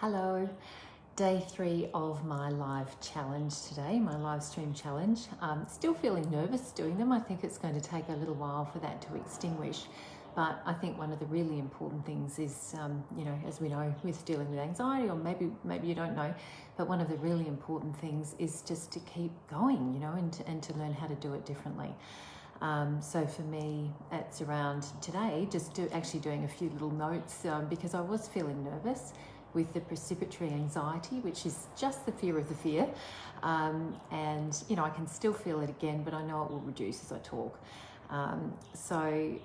Hello, day 3 of my live challenge today, my live stream challenge. Still feeling nervous doing them. I think it's going to take a little while for that to extinguish. But I think one of the really important things is, as we know, with dealing with anxiety, or maybe you don't know, but one of the really important things is just to keep going, and to learn how to do it differently. So for me, it's around today, actually doing a few little notes because I was feeling nervous with the precipitory anxiety, which is just the fear of the fear. And, I can still feel it again, but I know it will reduce as I talk. So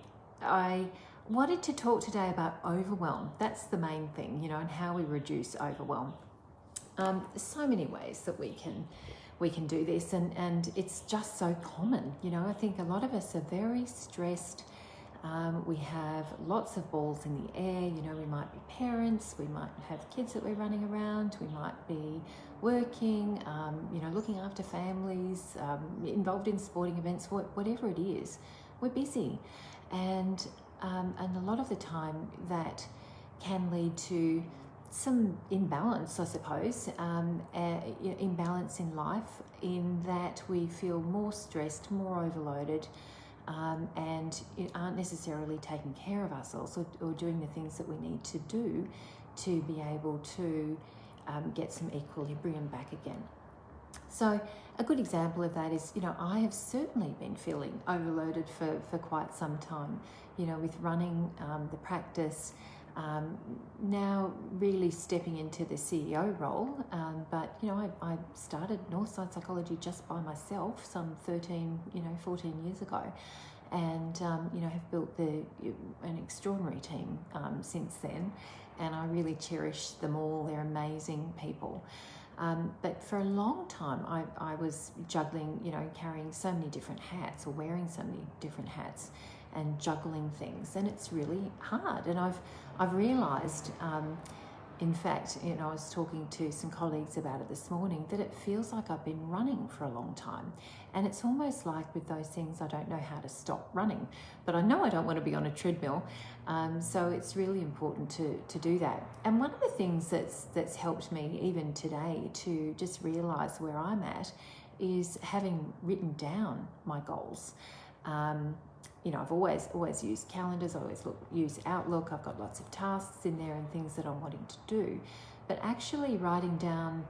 I wanted to talk today about overwhelm. That's the main thing, and how we reduce overwhelm. There's so many ways that we can do this, and it's just so common. I think a lot of us are very stressed. We have lots of balls in the air. We might be parents, we might have kids that we're running around, we might be working, looking after families, involved in sporting events, whatever it is, we're busy. And a lot of the time that can lead to some imbalance, I suppose, imbalance in life, in that we feel more stressed, more overloaded, and aren't necessarily taking care of ourselves or doing the things that we need to do to be able to get some equilibrium back again. So a good example of that is, I have certainly been feeling overloaded for quite some time, with running the practice, now really stepping into the CEO role. But I started Northside Psychology just by myself some 14 years ago, and have built an extraordinary team since then, and I really cherish them all. They're amazing people. But for a long time, I was juggling, carrying so many different hats, or wearing so many different hats, and juggling things, and it's really hard. And I've realised, in fact, I was talking to some colleagues about it this morning, that it feels like I've been running for a long time, and it's almost like with those things, I don't know how to stop running, but I know I don't want to be on a treadmill. So it's really important to do that. And one of the things that's helped me even today to just realise where I'm at is having written down my goals. I've always used calendars, I always use Outlook, I've got lots of tasks in there and things that I'm wanting to do, but actually writing down,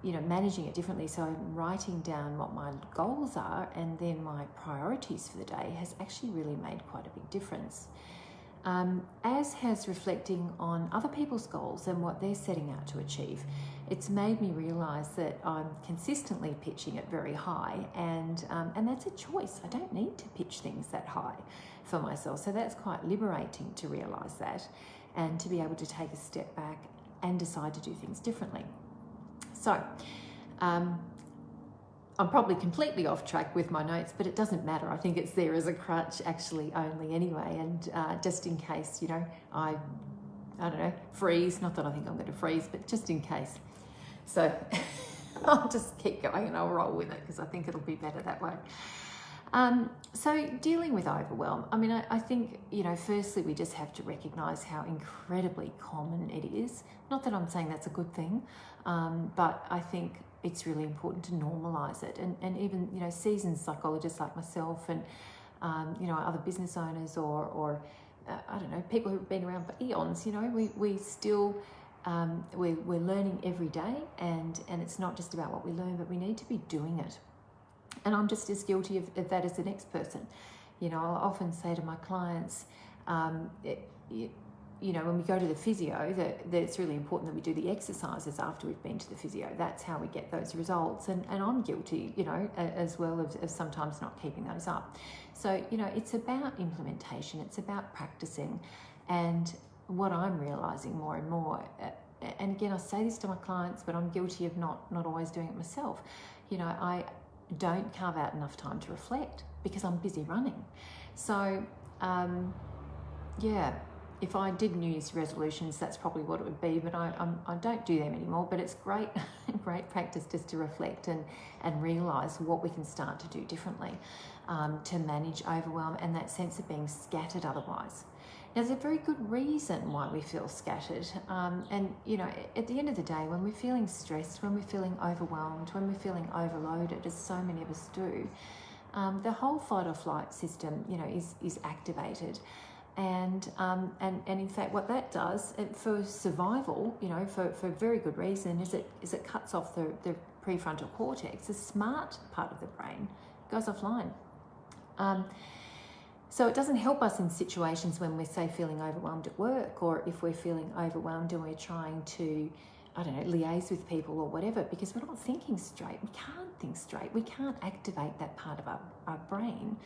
managing it differently. So I'm writing down what my goals are and then my priorities for the day has actually really made quite a big difference. As has reflecting on other people's goals and what they're setting out to achieve. It's made me realise that I'm consistently pitching it very high, and that's a choice. I don't need to pitch things that high for myself. So that's quite liberating to realise that, and to be able to take a step back and decide to do things differently. So I'm probably completely off track with my notes, but it doesn't matter. I think it's there as a crutch actually only anyway. And just in case, I don't know, freeze, not that I think I'm going to freeze, but just in case. So I'll just keep going and I'll roll with it because I think it'll be better that way. So dealing with overwhelm, I think, firstly, we just have to recognise how incredibly common it is. Not that I'm saying that's a good thing, but I think it's really important to normalise it. And even, seasoned psychologists like myself and, other business owners or I don't know, people who've been around for eons, we still, we're learning every day, and it's not just about what we learn, but we need to be doing it. And I'm just as guilty of that as the next person. I'll often say to my clients, when we go to the physio, that it's really important that we do the exercises after we've been to the physio. That's how we get those results. And I'm guilty, as well of sometimes not keeping those up. So, it's about implementation. It's about practicing. And what I'm realising more and more, and again, I say this to my clients, but I'm guilty of not always doing it myself. I don't carve out enough time to reflect because I'm busy running. So, if I did New Year's resolutions, that's probably what it would be, but I don't do them anymore. But it's great practice just to reflect and realise what we can start to do differently to manage overwhelm and that sense of being scattered otherwise. There's a very good reason why we feel scattered. And, you know, at the end of the day, when we're feeling stressed, when we're feeling overwhelmed, when we're feeling overloaded, as so many of us do, the whole fight or flight system, you know, is activated. And in fact, what that does for survival, you know, for very good reason, is it cuts off the prefrontal cortex, the smart part of the brain, goes offline. So it doesn't help us in situations when we're, say, feeling overwhelmed at work, or if we're feeling overwhelmed and we're trying to, I don't know, liaise with people or whatever, because we're not thinking straight. We can't think straight. We can't activate that part of our brain.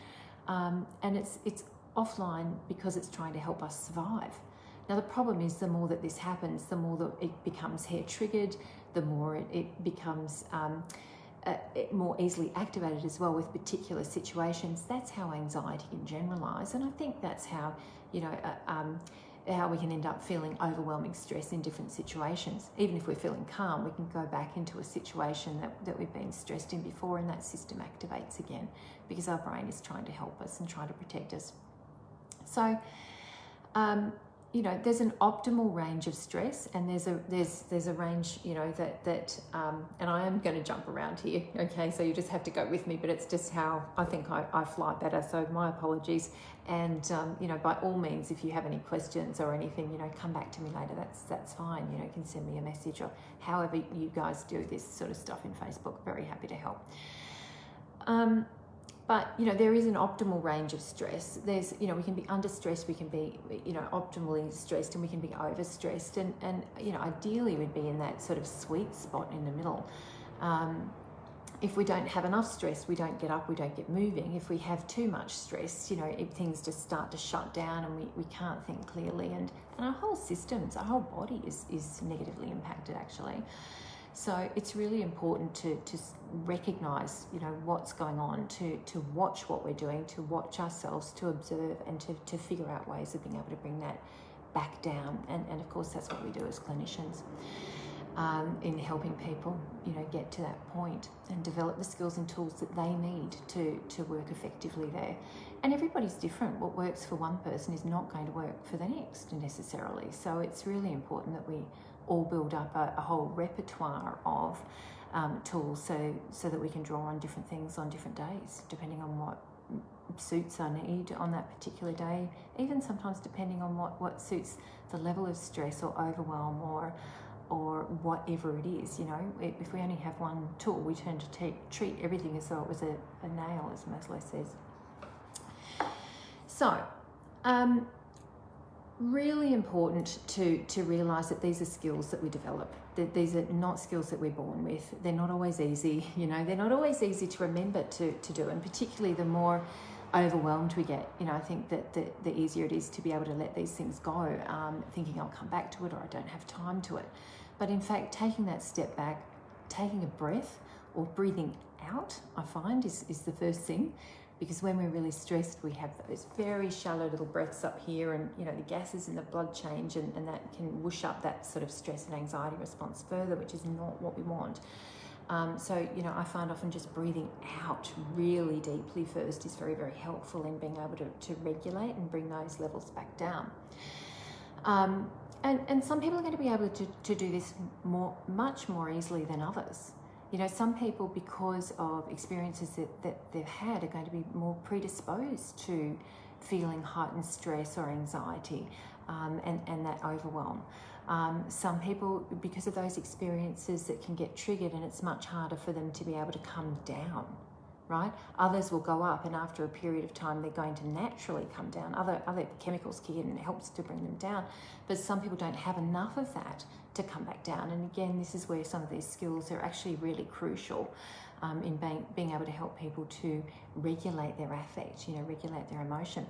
And it's offline because it's trying to help us survive. Now, the problem is the more that this happens, the more that it becomes hair triggered, the more it becomes more easily activated as well with particular situations. That's how anxiety can generalise, and I think that's how, you know, how we can end up feeling overwhelming stress in different situations. Even if we're feeling calm, we can go back into a situation that we've been stressed in before, and that system activates again because our brain is trying to help us and trying to protect us. So, you know, there's an optimal range of stress, and there's a range, you know, that and I am going to jump around here, okay, so you just have to go with me, but it's just how I think I fly better, so my apologies. And you know, by all means, if you have any questions or anything, you know, come back to me later. That's fine. You know, you can send me a message, or however you guys do this sort of stuff in Facebook. Very happy to help. But, you know, there is an optimal range of stress. There's, you know, we can be under stressed, we can be, you know, optimally stressed, and we can be overstressed. And you know, ideally we'd be in that sort of sweet spot in the middle. If we don't have enough stress, we don't get up, we don't get moving. If we have too much stress, you know, things just start to shut down, and we can't think clearly. And our whole systems, our whole body is negatively impacted, actually. So it's really important to recognise, you know, what's going on, to watch what we're doing, to watch ourselves, to observe, and to figure out ways of being able to bring that back down. And of course, that's what we do as clinicians in helping people, you know, get to that point and develop the skills and tools that they need to work effectively there. And everybody's different. What works for one person is not going to work for the next necessarily. So it's really important that we all build up a whole repertoire of tools so that we can draw on different things on different days, depending on what suits our need on that particular day, even sometimes depending on what suits the level of stress or overwhelm or whatever it is. You know, if we only have one tool, we tend to treat everything as though it was a nail, as Maslow says. So, really important to realise that these are skills that we develop. That these are not skills that we're born with. They're not always easy, you know, they're not always easy to remember to do, and particularly the more overwhelmed we get, you know, I think that the easier it is to be able to let these things go, thinking I'll come back to it, or I don't have time to it. But in fact, taking that step back, taking a breath, or breathing out, I find is the first thing. Because when we're really stressed, we have those very shallow little breaths up here, and, you know, the gases in the blood change, and that can whoosh up that sort of stress and anxiety response further, which is not what we want. So, you know, I find often just breathing out really deeply first is very, very helpful in being able to regulate and bring those levels back down. And some people are going to be able to do this much more easily than others. You know, some people, because of experiences that they've had, are going to be more predisposed to feeling heightened stress or anxiety and that overwhelm. Some people, because of those experiences, that can get triggered, and it's much harder for them to be able to come down, right? Others will go up, and after a period of time, they're going to naturally come down. Other chemicals kick in, and it helps to bring them down. But some people don't have enough of that to come back down. And again, this is where some of these skills are actually really crucial in being able to help people to regulate their affect, you know, regulate their emotion.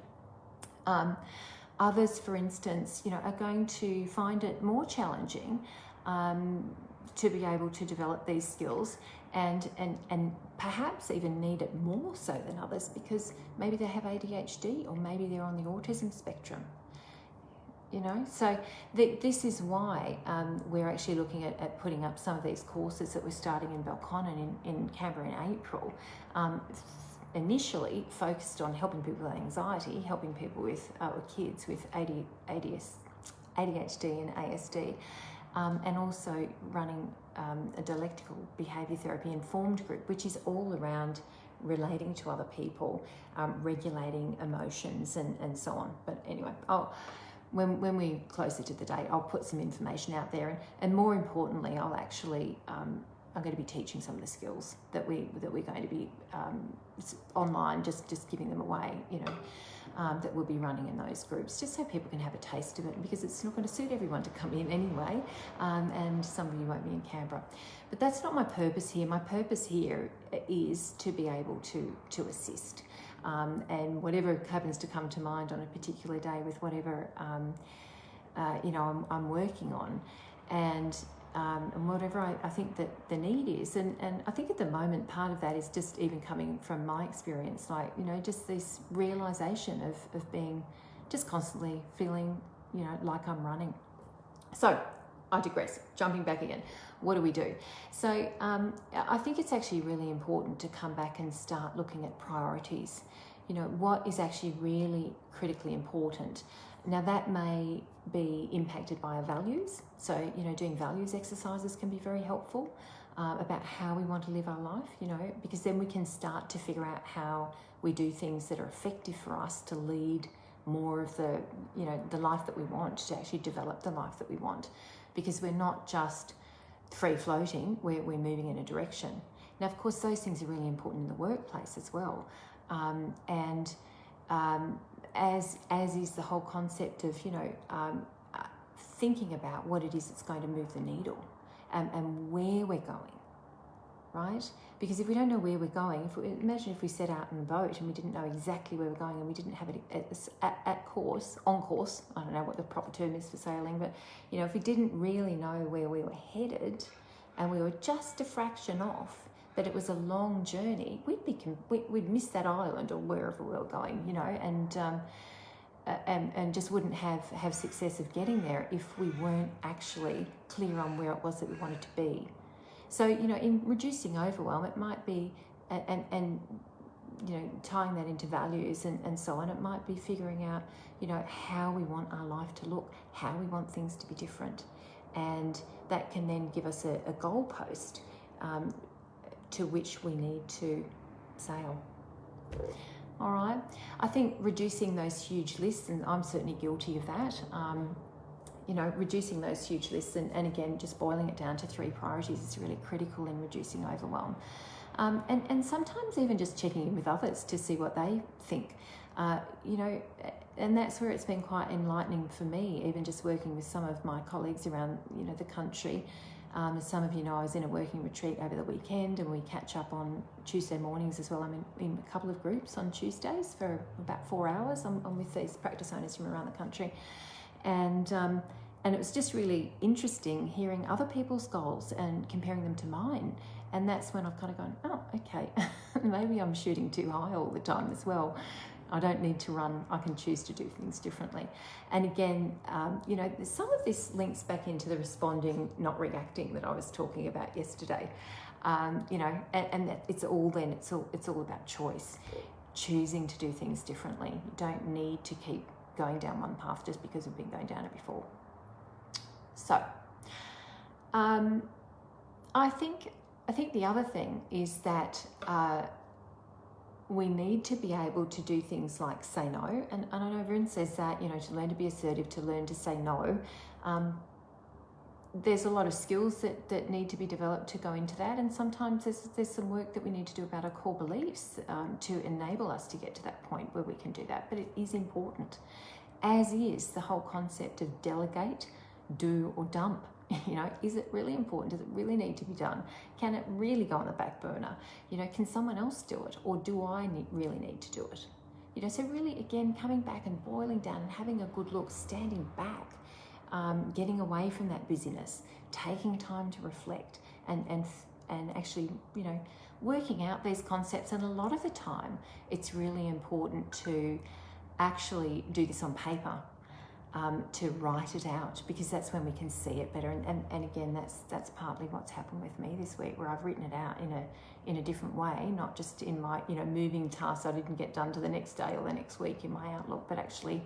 Others, for instance, you know, are going to find it more challenging to be able to develop these skills, and perhaps even need it more so than others, because maybe they have ADHD, or maybe they're on the autism spectrum. You know, so this is why we're actually looking at putting up some of these courses that we're starting in Belconnen in Canberra in April, initially focused on helping people with anxiety, helping people with kids with ADHD and ASD, and also running a dialectical behaviour therapy informed group, which is all around relating to other people, regulating emotions and so on. But anyway, when we're closer to the date, I'll put some information out there, and more importantly, I'll actually I'm going to be teaching some of the skills that we're going to be online, just giving them away, that we'll be running in those groups, just so people can have a taste of it, because it's not going to suit everyone to come in anyway, and some of you won't be in Canberra. But that's not my purpose here. My purpose here is to be able to assist, and whatever happens to come to mind on a particular day with whatever I'm working on, and whatever I think that the need is. And I think at the moment, part of that is just even coming from my experience, just this realisation of being just constantly feeling, like I'm running. So I digress, jumping back again. What do we do? So I think it's actually really important to come back and start looking at priorities. What is actually really critically important. Now that may be impacted by our values. So, doing values exercises can be very helpful about how we want to live our life, because then we can start to figure out how we do things that are effective for us to lead more of the, the life that we want, to actually develop the life that we want, because we're not just free floating, we're moving in a direction. Now, of course, those things are really important in the workplace as well. As is the whole concept of, thinking about what it is that's going to move the needle and where we're going, right? Because if we don't know where we're going, imagine if we set out in a boat and we didn't know exactly where we're going, and we didn't have it on course, I don't know what the proper term is for sailing, but, if we didn't really know where we were headed and we were just a fraction off, but it was a long journey, we'd miss that island or wherever we were going, and just wouldn't have success of getting there if we weren't actually clear on where it was that we wanted to be. So, in reducing overwhelm, it might be, and tying that into values and so on, it might be figuring out, how we want our life to look, how we want things to be different. And that can then give us a goalpost to which we need to sail. All right. I think reducing those huge lists, and I'm certainly guilty of that, reducing those huge lists and again, just boiling it down to 3 priorities is really critical in reducing overwhelm. And sometimes even just checking in with others to see what they think, and that's where it's been quite enlightening for me, even just working with some of my colleagues around, the country. As some of you know, I was in a working retreat over the weekend, and we catch up on Tuesday mornings as well. I'm in a couple of groups on Tuesdays for about 4 hours. I'm with these practice owners from around the country, and it was just really interesting hearing other people's goals and comparing them to mine. And that's when I've kind of gone, oh, okay, maybe I'm shooting too high all the time as well. I don't need to run, I can choose to do things differently. And again, some of this links back into the responding, not reacting that I was talking about yesterday. And that it's all about choice, choosing to do things differently. You don't need to keep going down one path just because we've been going down it before. So, I think the other thing is that we need to be able to do things like say no. And I know everyone says that, to learn to be assertive, to learn to say no. There's a lot of skills that need to be developed to go into that. And sometimes there's some work that we need to do about our core beliefs to enable us to get to that point where we can do that. But it is important, as is the whole concept of delegate, do or dump. Is it really important? Does it really need to be done? Can it really go on the back burner? Can someone else do it? Or do I really need to do it? So really, again, coming back and boiling down and having a good look, standing back, getting away from that busyness, taking time to reflect and actually, working out these concepts. And a lot of the time, it's really important to actually do this on paper. to write it out, because that's when we can see it better. And again, that's partly what's happened with me this week, where I've written it out in a different way, not just in my moving tasks I didn't get done to the next day or the next week in my outlook, but actually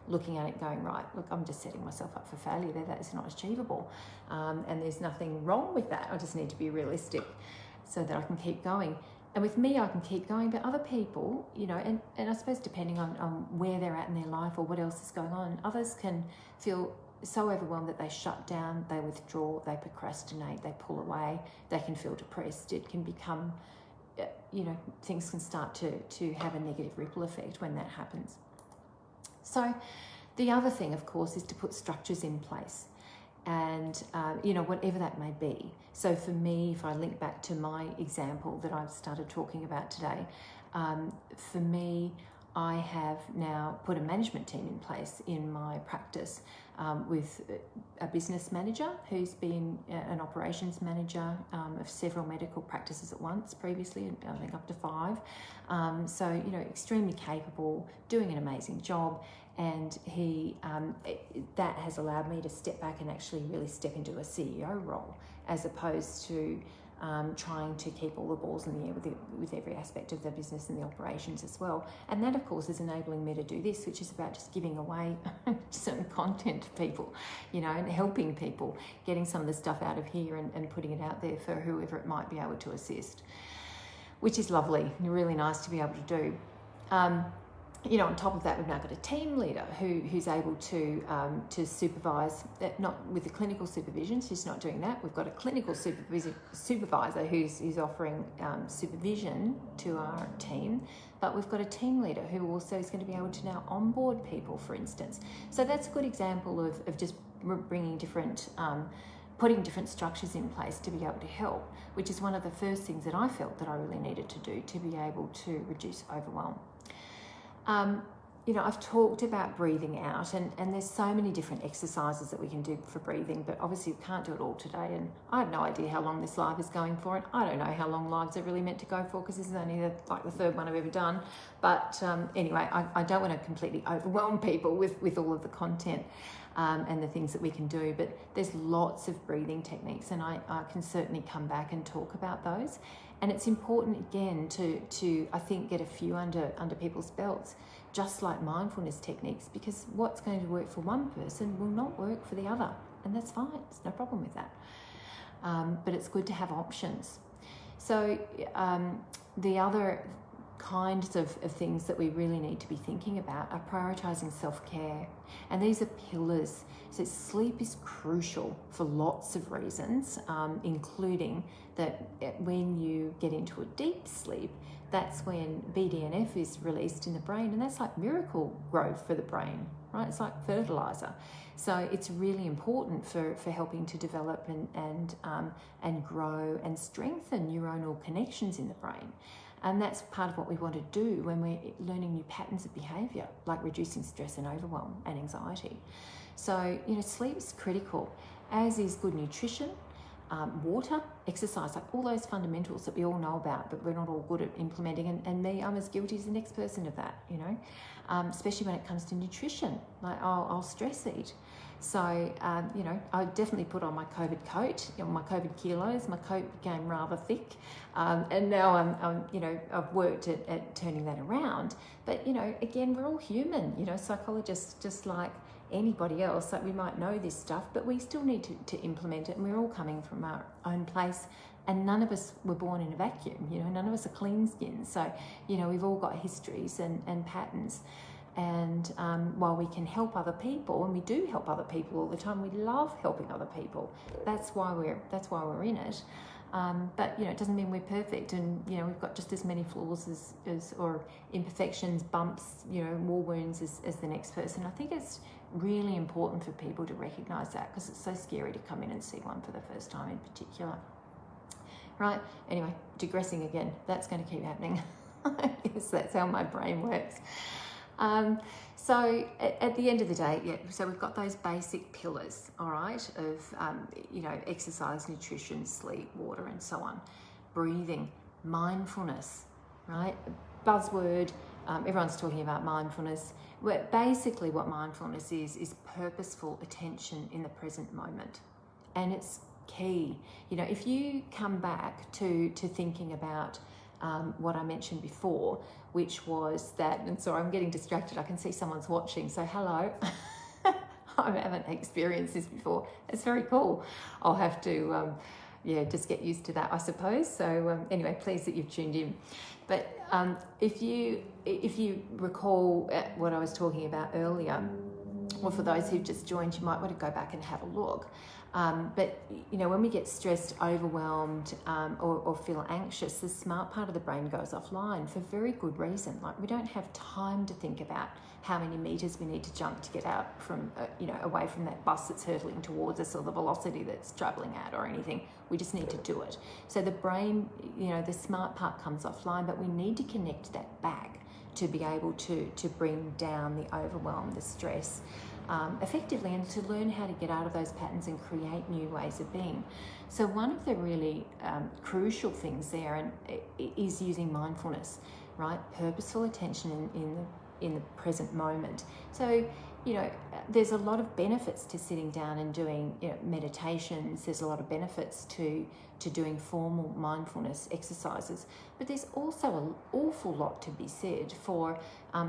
looking at it going, right, look, I'm just setting myself up for failure there. That is not achievable, and there's nothing wrong with that. I just need to be realistic so that I can keep going. And with me, I can keep going, but other people, and I suppose depending on where they're at in their life or what else is going on, others can feel so overwhelmed that they shut down, they withdraw, they procrastinate, they pull away, they can feel depressed. It can become, things can start to have a negative ripple effect when that happens. So the other thing, of course, is to put structures in place. And, whatever that may be. So for me, if I link back to my example that I've started talking about today, for me, I have now put a management team in place in my practice with a business manager who's been an operations manager of several medical practices at once previously, I think up to 5. So, extremely capable, doing an amazing job. And that has allowed me to step back and actually really step into a CEO role, as opposed to trying to keep all the balls in the air with every aspect of the business and the operations as well. And that, of course, is enabling me to do this, which is about just giving away certain content to people, and helping people, getting some of the stuff out of here and putting it out there for whoever it might be able to assist, which is lovely and really nice to be able to do. On top of that, we've now got a team leader who's able to supervise, not with the clinical supervision, she's not doing that. We've got a clinical supervisor who's offering supervision to our team, but we've got a team leader who also is going to be able to now onboard people, for instance. So that's a good example of just bringing different, putting different structures in place to be able to help, which is one of the first things that I felt that I really needed to do to be able to reduce overwhelm. I've talked about breathing out, and there's so many different exercises that we can do for breathing, but obviously we can't do it all today, and I have no idea how long this live is going for, and I don't know how long lives are really meant to go for, because this is only the 3rd one I've ever done. But anyway, I don't want to completely overwhelm people with all of the content and the things that we can do, but there's lots of breathing techniques, and I can certainly come back and talk about those. And it's important, again, to I think, get a few under people's belts, just like mindfulness techniques, because what's going to work for one person will not work for the other, and that's fine. There's no problem with that. But it's good to have options. So the other kinds of things that we really need to be thinking about are prioritising self-care. And these are pillars. So sleep is crucial for lots of reasons, including that when you get into a deep sleep, that's when BDNF is released in the brain, and that's like miracle growth for the brain, right? It's like fertilizer. So it's really important for helping to develop and grow and strengthen neuronal connections in the brain. And that's part of what we want to do when we're learning new patterns of behaviour, like reducing stress and overwhelm and anxiety. So, sleep is critical, as is good nutrition, water, exercise, like all those fundamentals that we all know about, but we're not all good at implementing. And me, I'm as guilty as the next person of that, especially when it comes to nutrition. Like I'll stress eat. So, I definitely put on my COVID coat, my COVID kilos. My coat became rather thick. And now I've worked at turning that around. But, again, we're all human, psychologists, just like anybody else. Like, we might know this stuff, but we still need to implement it. And we're all coming from our own place. And none of us were born in a vacuum, none of us are clean skinned. So, we've all got histories and patterns. And while we can help other people, and we do help other people all the time, we love helping other people. That's why we're in it. But it doesn't mean we're perfect, and we've got just as many flaws as or imperfections, bumps, war wounds as the next person. I think it's really important for people to recognise that, because it's so scary to come in and see one for the first time in particular. Right? Anyway, digressing again. That's going to keep happening. Yes, that's how my brain works. So at the end of the day, so we've got those basic pillars, all right, of, exercise, nutrition, sleep, water, and so on. Breathing, mindfulness, right? Buzzword, everyone's talking about mindfulness. Basically what mindfulness is purposeful attention in the present moment. And it's key. You know, if you come back to thinking about what I mentioned before, which was that, and sorry, I'm getting distracted. I can see someone's watching, so hello. I haven't experienced this before. It's very cool. I'll have to, just get used to that, I suppose. So anyway, pleased that you've tuned in. But if you recall what I was talking about earlier, or for those who've just joined, you might want to go back and have a look. But you know, when we get stressed, overwhelmed, or feel anxious, the smart part of the brain goes offline for very good reason. Like, we don't have time to think about how many meters we need to jump to get out from, away from that bus that's hurtling towards us, or the velocity that's traveling at, or anything. We just need to do it. So the brain, the smart part comes offline, but we need to connect that back to be able to bring down the overwhelm, the stress, effectively, and to learn how to get out of those patterns and create new ways of being. So one of the really crucial things there is using mindfulness, right? Purposeful attention in the present moment. So, there's a lot of benefits to sitting down and doing meditations. There's a lot of benefits to doing formal mindfulness exercises, but there's also an awful lot to be said for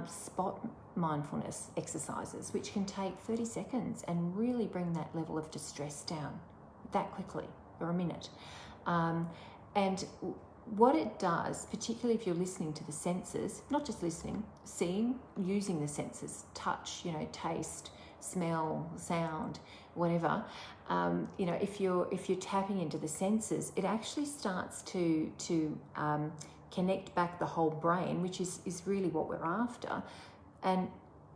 spot mindfulness exercises, which can take 30 seconds and really bring that level of distress down that quickly, or a minute. And what it does, particularly if you're listening to the senses, not just listening, seeing, using the senses, touch, taste, smell, sound, whatever, if you're tapping into the senses, it actually starts to connect back the whole brain, which is really what we're after. And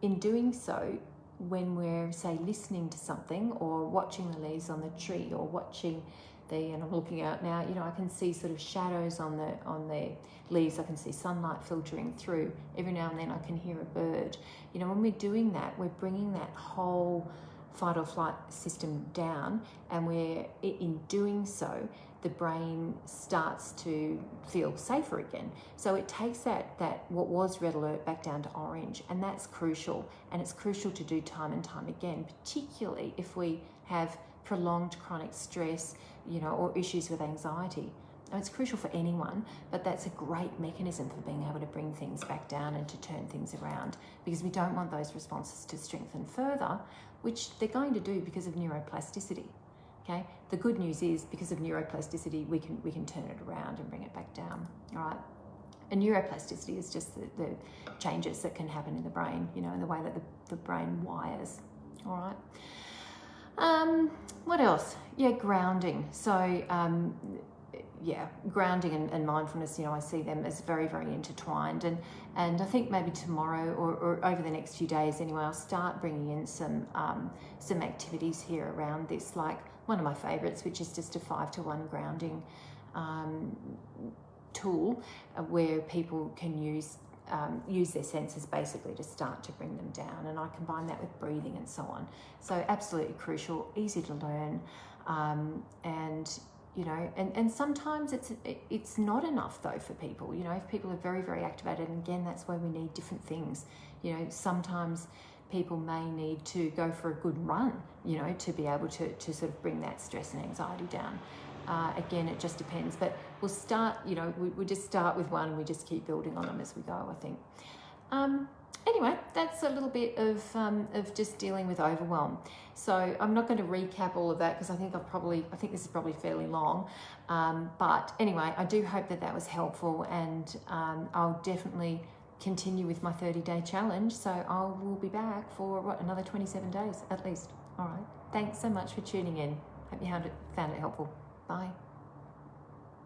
in doing so, when we're, say, listening to something, or watching the leaves on the tree, or watching and I'm looking out now, I can see sort of shadows on the leaves. I can see sunlight filtering through. Every now and then I can hear a bird. When we're doing that, we're bringing that whole fight or flight system down, and in doing so, the brain starts to feel safer again. So it takes that what was red alert back down to orange, and that's crucial. And it's crucial to do time and time again, particularly if we have prolonged chronic stress, or issues with anxiety. Now, it's crucial for anyone, but that's a great mechanism for being able to bring things back down and to turn things around, because we don't want those responses to strengthen further, which they're going to do because of neuroplasticity. Okay, the good news is, because of neuroplasticity, we can turn it around and bring it back down. All right, and neuroplasticity is just the changes that can happen in the brain, in the way that the brain wires. All right. What else? Grounding. So, grounding and mindfulness, I see them as very, very intertwined. And I think maybe tomorrow or over the next few days anyway, I'll start bringing in some activities here around this, like one of my favorites, which is just a 5-to-1 grounding tool, where people can use their senses basically to start to bring them down, and I combine that with breathing and so on. So absolutely crucial, easy to learn, and sometimes it's not enough though for people. If people are very, very activated, and again, that's why we need different things. Sometimes people may need to go for a good run, to be able to sort of bring that stress and anxiety down. Again, it just depends, but we'll start, we just start with one, and we just keep building on them as we go, I think. Anyway, that's a little bit of just dealing with overwhelm. So I'm not going to recap all of that, because I think this is probably fairly long. But anyway, I do hope that was helpful, and I'll definitely continue with my 30-day challenge. So I will be back for another 27 days at least. All right. Thanks so much for tuning in. Hope you found it helpful. Bye.